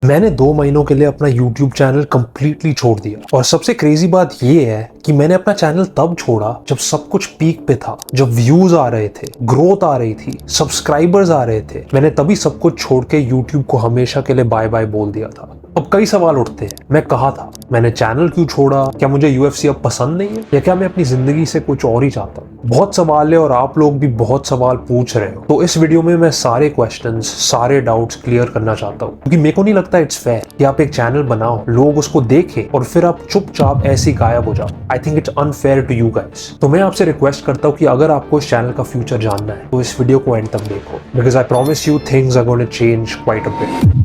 मैंने 2 महीनों के लिए अपना YouTube चैनल कंप्लीटली छोड़ दिया और सबसे क्रेजी बात ये है कि मैंने अपना चैनल तब छोड़ा जब सब कुछ पीक पे था, जब व्यूज आ रहे थे, ग्रोथ आ रही थी, सब्सक्राइबर्स आ रहे थे। मैंने तभी सब कुछ छोड़ के YouTube को हमेशा के लिए बाय बाय बोल दिया था। अब कई सवाल उठते हैं, मैं कहाँ था, मैंने चैनल क्यों छोड़ा, क्या मुझे UFC अब पसंद नहीं है या क्या मैं अपनी जिंदगी से कुछ और ही चाहता हूँ। बहुत सवाल है और आप लोग भी बहुत सवाल पूछ रहे हो, तो इस वीडियो में मैं सारे क्वेश्चंस, सारे डाउट्स क्लियर करना चाहता हूँ, क्योंकि मेरे को नहीं लगता इट्स फेयर कि आप एक चैनल बनाओ, लोग उसको देखें और फिर आप चुपचाप ऐसे ही गायब हो जाओ। I think it's unfair to you guys. तो मैं आपसे रिक्वेस्ट करता हूँ कि अगर आपको इस चैनल का फ्यूचर जानना है तो इस वीडियो को एंड तक देखो, because I promise you things are going to change quite a bit.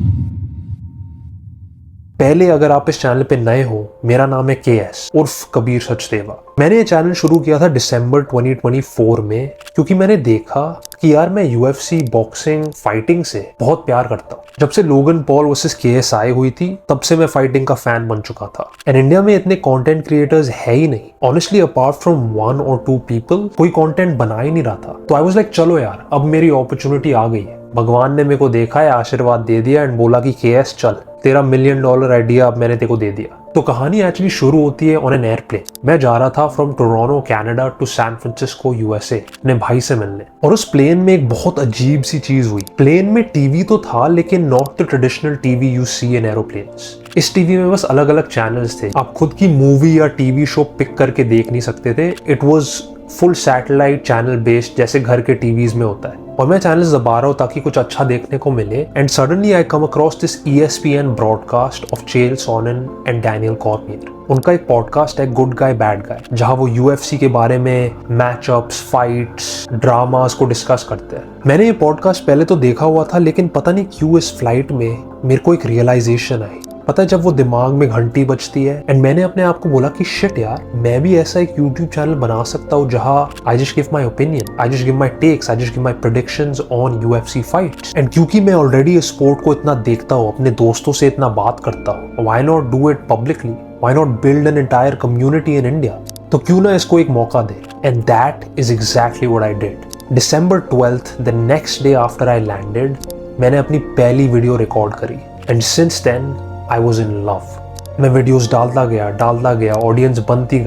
पहले अगर आप इस चैनल पे नए हो, मेरा नाम है KS उर्फ कबीर सचदेवा। मैंने ये चैनल शुरू किया था दिसंबर 2024 में, क्योंकि मैंने देखा कि यार मैं UFC, बॉक्सिंग, फाइटिंग से बहुत प्यार करता हूँ। जब से लोगन पॉल वर्सेस KSI हुई थी तब से मैं फाइटिंग का फैन बन चुका था। एंड इंडिया में इतने कंटेंट क्रिएटर्स है ही नहीं, ऑनेस्टली अपार्ट फ्रॉम 1 और 2 पीपल कोई कंटेंट बना ही नहीं रहा था। तो आई वाज लाइक चलो यार, अब मेरी अपॉर्चुनिटी आ गई है। भगवान ने मेरे को देखा है, आशीर्वाद दे दिया एंड बोला कि KS चल, तेरा $1 मिलियन आइडिया अब मैंने तेरे को दे दिया। तो कहानी एक्चुअली शुरू होती है ऑन एन एयरप्लेन। मैं जा रहा था from Toronto Canada to San Francisco USA अपने भाई से मिलने, और उस प्लेन में एक बहुत अजीब सी चीज हुई। प्लेन में टीवी तो था, लेकिन not the traditional TV you see in aeroplanes. इस टीवी में बस अलग अलग चैनल्स थे, आप खुद की मूवी या टीवी शो पिक करके देख नहीं सकते थे। It was full satellite channel based, जैसे घर के टीवीज में होता है। और मैं चैनल दबा रहा हूँ ताकि कुछ अच्छा देखने को मिले, and suddenly I come across this ESPN broadcast of चेल सोनन एंड डैनियल कॉर्मियर। उनका एक पॉडकास्ट है गुड गाय बैड गाय, जहां वो UFC के बारे में, मैचअप्स, फाइट्स, ड्रामास को डिस्कस करते हैं। मैंने ये पॉडकास्ट पहले तो देखा हुआ था, लेकिन पता नहीं क्यों इस फ्लाइट में मेरे को एक रियलाइजेशन आई। पता है, जब वो दिमाग में घंटी बजती है एंड मैंने अपने आप को बोला कि शिट यार, मैं भी ऐसा एक YouTube चैनल बना सकता हूँ जहां I just give my opinion, I just give my takes, I just give my predictions on UFC fights. And क्योंकि मैं ऑलरेडी इस स्पोर्ट को इतना देखता हूँ, अपने दोस्तों से इतना बात करता हूँ, why not do it publicly, why not build an entire community in India. तो क्यों ना इसको एक मौका दे, and that is exactly what I did. December 12th, the next day after I landed, मैंने अपनी पहली वीडियो रिकॉर्ड करी, and since then I was in love। मैं वीडियोस डालता गया, ऑडियंस बनती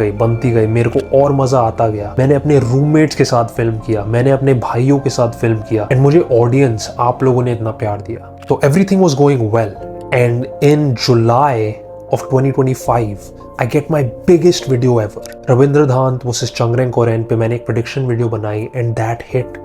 गई, मेरे को और मजा आता गया। मैंने अपने रूममेट्स के साथ फिल्म किया, मैंने अपने भाइयों के साथ फिल्म किया, एंड मुझे ऑडियंस, आप लोगों ने इतना प्यार दिया। तो everything was going well, and in July of 2025 I get my biggest video ever। रविंद्र धांत वर्सेस चंगरेंग कोरेन पे मैंने एक प्रेडिक्शन वीडियो बनाई, and that hit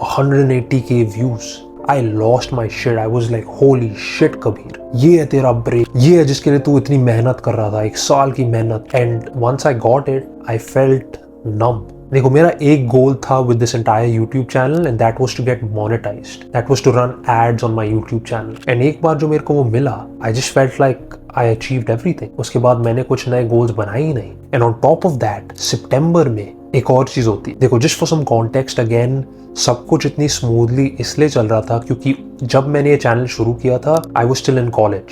180K views. I lost my shit। I was like, holy shit Kabir, ये है तेरा ब्रेक, ये है जिसके लिए तू इतनी मेहनत कर रहा था, 1 साल की मेहनत। And once I got it, I felt numb। देखो, मेरा एक गोल था with this entire YouTube channel, and that was to get monetized, that was to run ads on my YouTube channel। and एक बार जो मेरे को वो मिला, I just felt like I achieved everything। उसके बाद मैंने कुछ नए गोल्स बनाए ही नहीं। and on top of that, सितंबर में एक और चीज होती है। देखो, just for some context again, सब कुछ इतनी स्मूथली इसलिए चल रहा था क्योंकि जब मैंने ये चैनल शुरू किया था, I was still in college,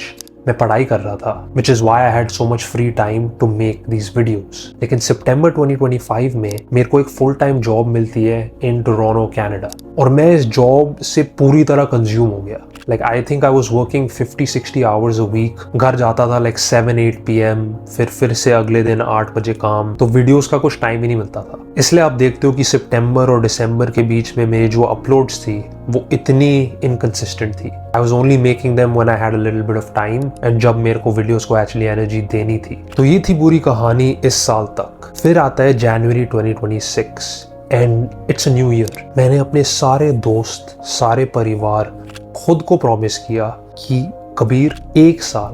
मैं पढ़ाई कर रहा था, which is why I had so much free time to make these videos। लेकिन सितंबर 2025 में मेरे को एक फुल टाइम जॉब मिलती है इन टोरंटो कनाडा, और मैं इस जॉब से पूरी तरह कंज्यूम हो गया। Like I think I was working 50-60 hours a week। घर जाता था like 7-8 PM, फिर से अगले दिन 8 बजे काम। तो वीडियोस का कुछ टाइम ही नहीं मिलता था। इसलिए आप देखते हो कि सितंबर और दिसंबर के बीच में मेरी जो अपलोड्स थी वो इतनी इनकंसिस्टेंट थी। I was only making them when I had a little bit of time, and जब मेरे को वीडियोस को एक्चुअली एनर्जी देनी थी। तो ये थी पूरी कहानी इस साल तक। फिर आता है जनवरी 2026 and it's a new year. मैंने अपने सारे दोस्त, सारे परिवार, खुद को प्रॉमिस किया कि कबीर 1 साल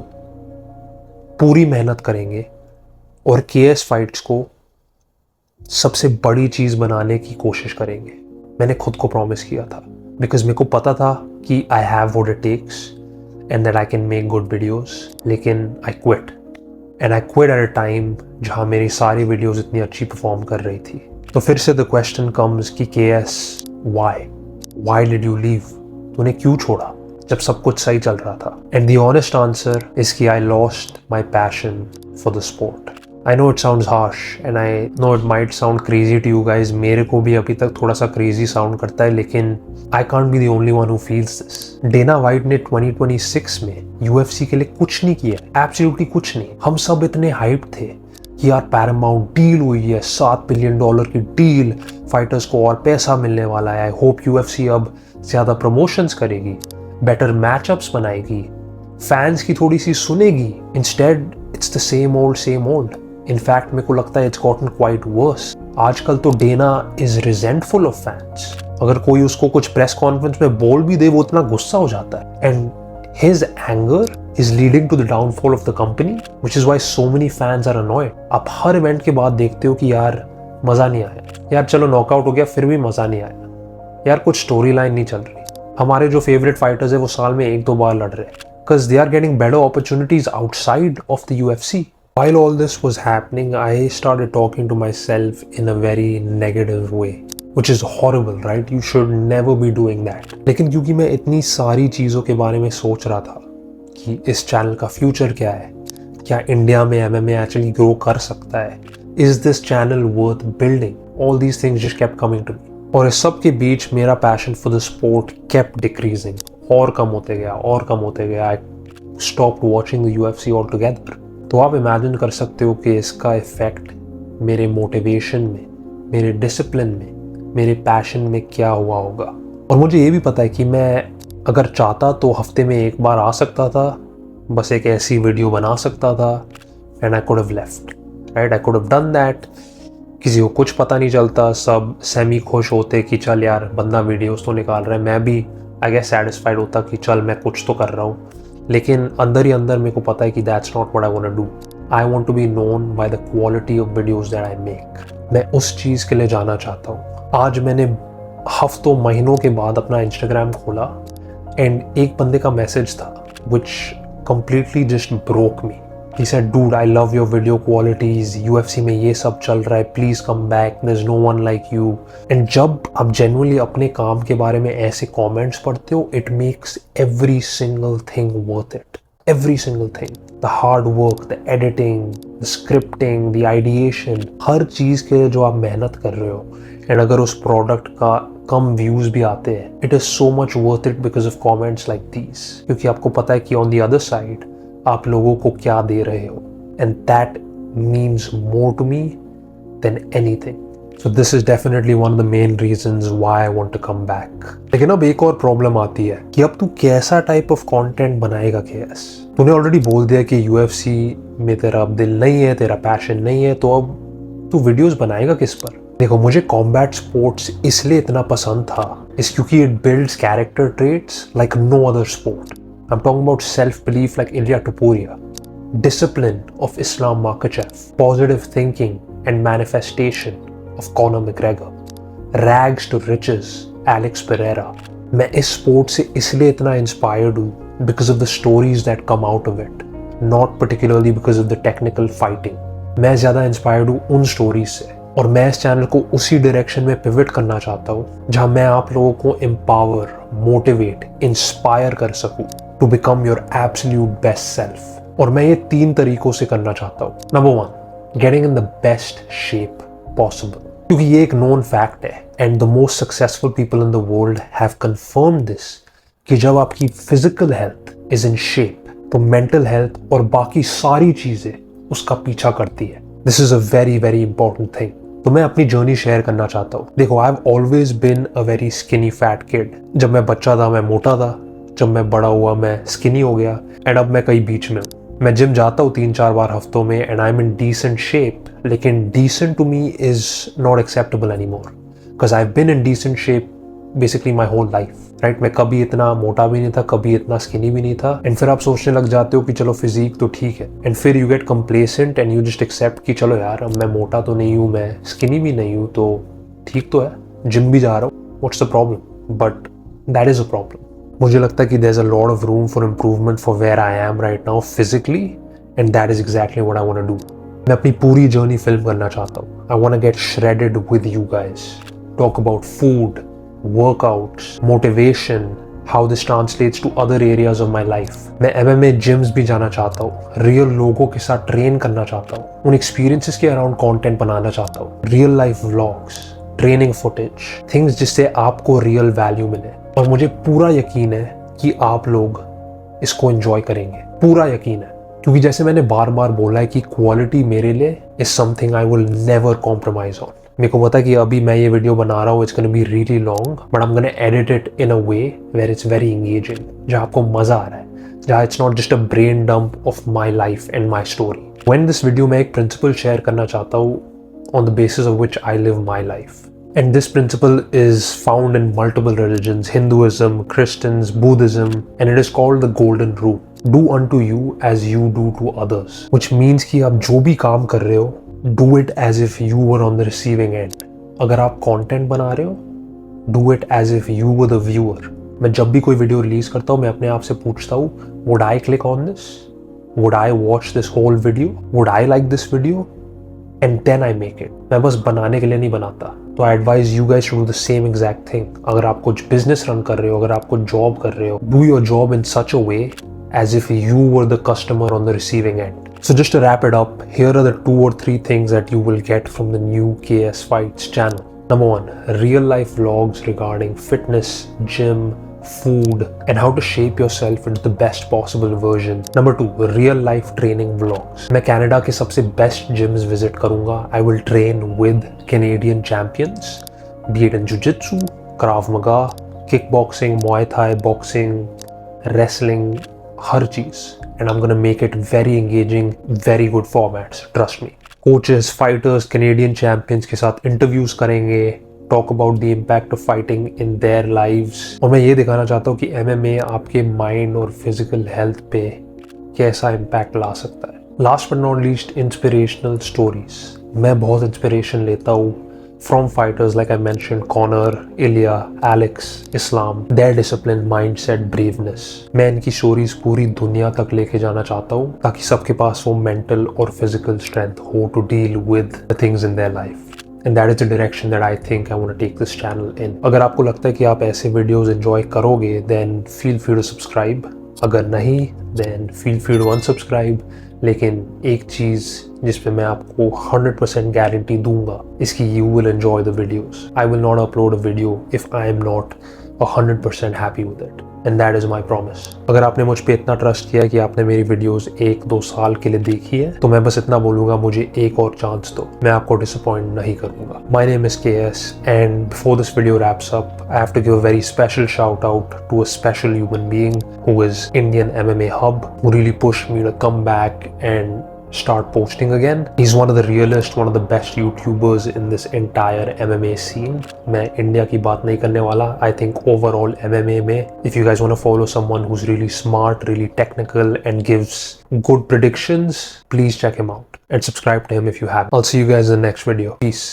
पूरी मेहनत करेंगे और KS फाइट्स को सबसे बड़ी चीज बनाने की कोशिश करेंगे। मैंने खुद को प्रॉमिस किया था, बिकॉज मेरे को पता था कि I have what it takes and that I can make good videos. लेकिन I quit, and I quit at a time जहां मेरी सारी वीडियोस इतनी अच्छी परफॉर्म कर रही थी। तो फिर से द क्वेश्चन कम्स कि KS why did you leave? तूने क्यों छोड़ा जब सब कुछ सही चल रहा था? And the honest answer is कि I lost my passion for the sport. I know it sounds harsh and I know it might sound crazy to you guys. मेरे को भी अभी तक थोड़ा सा crazy sound करता है, लेकिन I can't be the only one who feels this. Dana White ने 2026 में UFC के लिए कुछ नहीं किया, absolutely कुछ नहीं. हम सब इतने hyped थे कि यार पैरामाउंट डील हुई है, $7 बिलियन की डील, फाइटर्स को और पैसा मिलने वाला है. आई होप UFC अब ज़्यादा प्रमोशंस करेगी, बेटर मैचअप्स बनाएगी, फैंस की थोड़ी सी सुनेगी. Instead it's the same old. In fact मेरे को लगता है इट्स गॉटन क्वाइट वर्स. आजकल तो Dana is resentful of fans. अगर कोई उसको कुछ प्रेस कॉन्फ्रेंस में बोल भी दे, वो इतना गुस्सा हो जाता है. And his anger is leading to the downfall of the company, which is why so many fans are annoyed. आप हर इवेंट के बाद देखते हो कि यार मजा नहीं आया, यार चलो नॉकआउट हो गया फिर भी मजा नहीं आया, यार कुछ स्टोरी लाइन नहीं चल रही. हमारे जो फेवरेट फाइटर्स है वो साल में 1-2 बार लड़ रहे हैं, because they are getting better opportunities outside of the UFC. While all this was happening, I started talking to myself in a very negative way, which is horrible, right? You should never be doing that. लेकिन क्योंकि मैं इतनी सारी चीज़ों के बारे में सोच रहा था कि इस चैनल का फ्यूचर क्या है, क्या इंडिया में MMA एक्चुअली ग्रो कर सकता है, is this channel worth building, all these things just kept coming to me. और इस सब के बीच मेरा passion for the sport kept decreasing, और कम होते गया. I stopped watching the UFC all together. तो आप इमेजिन कर सकते हो कि इसका इफेक्ट मेरे मोटिवेशन में, मेरे डिसिप्लिन में, मेरे पैशन में क्या हुआ होगा. और मुझे ये भी पता है कि मैं अगर चाहता तो हफ्ते में एक बार आ सकता था, बस एक ऐसी वीडियो बना सकता था, and I could have left, right? I could have done that. किसी को कुछ पता नहीं चलता, सब सेमी खुश होते कि चल यार बंदा वीडियोस तो निकाल रहा है. मैं भी आई गेस सेटिस्फाइड होता कि चल मैं कुछ तो कर रहा हूँ. लेकिन अंदर ही अंदर मेरे को पता है कि that's not what I want to do. I want to be known by the quality of videos that I make. मैं उस चीज़ के लिए जाना चाहता हूँ. आज मैंने हफ्तों महीनों के बाद अपना इंस्टाग्राम खोला एंड एक बंदे का मैसेज था which completely just broke me. He said, dude, I love your video qualities, UFC में ये सब चल रहा है, please come back, there's no one like you. And जब आप genuinely अपने काम के बारे में ऐसे comments पढ़ते हो, it makes every single thing worth it. Every single thing. The hard work, the editing, the scripting, the ideation, हर चीज़ के लिए जो आप मेहनत कर रहे हो, and अगर उस product का कम व्यूज भी आते हैं, it is so much worth it because of comments like these. क्योंकि आपको पता है कि on the other side आप लोगों को क्या दे रहे हो, and that means more to me than anything. So this is definitely one of the main reasons why I want to come back. लेकिन अब एक और प्रॉब्लम आती है कि अब तू कैसा टाइप ऑफ कंटेंट बनाएगा. केएस तूने ऑलरेडी बोल दिया कि UFC में तेरा अब दिल नहीं है, तेरा पैशन नहीं है, तो अब तू वीडियोस बनाएगा किस पर? देखो, मुझे कॉम्बैट स्पोर्ट्स इसलिए इतना पसंद था इस क्योंकि it builds character traits like no other sport. I am talking about self belief like Ilia Topuria, discipline of Islam Makhachev, positive thinking and manifestation of Conor McGregor, rags to riches Alex Pereira. मैं इस sport से इसलिए इतना inspired हूँ because of the stories that come out of it, not particularly because of the technical fighting. मैं ज़्यादा inspired हूँ उन स्टोरीज से, और मैं इस चैनल को उसी डायरेक्शन में पिवट करना चाहता हूँ जहाँ मैं आप लोगों को एम्पावर, मोटिवेट, इंस्पायर कर सकूँ to become your absolute best self. और मैं ये 3 तरीकों से करना चाहता हूँ. Number 1, getting in the best shape possible, क्योंकि ये एक नोन फैक्ट है and the most successful people in the world have confirmed this कि जब आपकी physical health is in shape तो मेंटल हेल्थ और बाकी सारी चीजें उसका पीछा करती है. This is a very very important thing. तो मैं अपनी जर्नी शेयर करना चाहता हूँ. देखो, I have always been a very skinny fat kid. जब मैं बच्चा था मैं मोटा था, जब मैं बड़ा हुआ मैं स्किनी हो गया, एंड अब मैं कहीं बीच में हूँ. मैं जिम जाता हूँ 3-4 बार हफ्तों में and I am in decent shape, लेकिन decent to me is not acceptable any more because I have been in decent shape basically my whole life, right? मैं कभी इतना मोटा भी नहीं था, कभी इतना स्किनी भी नहीं था. एंड फिर आप सोचने लग जाते हो कि चलो फिजिक तो ठीक है, एंड फिर you get complacent and you just accept कि चलो यार अब मैं मोटा तो नहीं हूँ, मैं स्किनी भी नहीं हूँ, तो ठीक तो है, जिम भी जा रहा हूँ, what's the problem? But that is a problem. मुझे लगता है कि there is a lot of room for improvement for where I am right now physically, and that is exactly what I want to do. मैं अपनी पूरी journey film करना चाहता हूँ. I want to get shredded with you guys, talk about food, workouts, motivation, how this translates to other areas of my life. मैं MMA gyms भी जाना चाहता हूँ, रियल लोगों के साथ ट्रेन करना चाहता हूँ, उन एक्सपीरियंसेस के अराउंड कंटेंट बनाना चाहता हूँ, real life vlogs, training footage, things जिससे आपको रियल वैल्यू मिले। और मुझे पूरा यकीन है कि आप लोग इसको एंजॉय करेंगे, पूरा यकीन है, क्योंकि जैसे मैंने बार बार बोला है कि क्वालिटी मेरे लिए is something I will never compromise on. मेरे को पता है कि अभी मैं ये वीडियो बना रहा हूँ, it's gonna be really long, but I am gonna edit it in a way where it's very engaging, जहाँ आपको मजा आ रहा है, जहाँ it's not just a brain dump of my life and my story. When this video मैं एक principle share करना चाहता हूँ on the basis of which I live my life, and this principle is found in multiple religions, Hinduism, Christians, Buddhism, and it is called the golden rule. Do unto you as you do to others, which means कि आप जो भी काम कर रहे हो, do it as if you were on the receiving end. अगर आप content बना रहे हो, do it as if you were the viewer. मैं जब भी कोई वीडियो रिलीज करता हूँ, मैं अपने आप से पूछता हूँ, would I click on this? Would I watch this whole video? Would I like this video? And then I make it. मैं बस बनाने के लिए नहीं बनाता। तो I advise you guys to do the same exact thing. अगर आप कुछ बिजनेस रन कर रहे हो, अगर आप कुछ जॉब कर रहे हो, do your job in such a way as if you were the customer on the receiving end. So just to wrap it up, here are the 2 or 3 things that you will get from the new KS Fights channel. Number 1, real life vlogs regarding fitness, gym, food, and how to shape yourself into the best possible version. Number 2, real life training vlogs. मैं Canada के सबसे best gyms visit करूंगा. I will train with Canadian champions, be it in jiu-jitsu, Krav Maga, kickboxing, Muay Thai, boxing, wrestling, हर चीज. And I'm gonna make it very engaging, very good formats. Trust me. Coaches, fighters, Canadian champions के साथ interviews करेंगे. Talk about the impact of fighting in their lives. और मैं ये दिखाना चाहता हूँ कि MMA आपके माइंड और फिजिकल हेल्थ पे कैसा इम्पैक्ट ला सकता है। Last but not least, inspirational stories. मैं बहुत इंस्पिरेशन लेता हूँ from fighters like I mentioned, Conor, Ilia, Alex, Islam, their discipline, mindset, braveness. मैं इनकी स्टोरीज पूरी दुनिया तक लेके जाना चाहता हूँ ताकि सबके पास वो मेंटल और फिजिकल स्ट्रेंथ हो to deal with the things in their life. And that is the direction that I think I want to take this channel in. अगर आपको लगता है कि आप ऐसे वीडियोस एंजॉय करोगे, then feel free to subscribe. अगर नहीं, then feel free to unsubscribe. लेकिन एक चीज़ जिस पे मैं आपको 100% गारंटी दूंगा इसकी, you will enjoy the videos. I will not upload a video if I am not 100% happy with it. And that is my promise. अगर आपने मुझ पे इतना ट्रस्ट किया कि आपने मेरी वीडियोस 1-2 साल के लिए देखी है, तो मैं बस इतना बोलूंगा, मुझे एक और चांस दो, मैं आपको डिसअपॉइंट नहीं करूंगा। My name is KS, and before this video wraps up, I have to give a very special shout out to a special human being who is Indian MMA Hub, who really pushed me to come back and start posting again. He's one of the realest, one of the best YouTubers in this entire MMA scene. मैं India की बात नहीं करने वाला. I think overall MMA में, if you guys want to follow someone who's really smart, really technical, and gives good predictions, please check him out and subscribe to him if you haven't. I'll see you guys in the next video. Peace.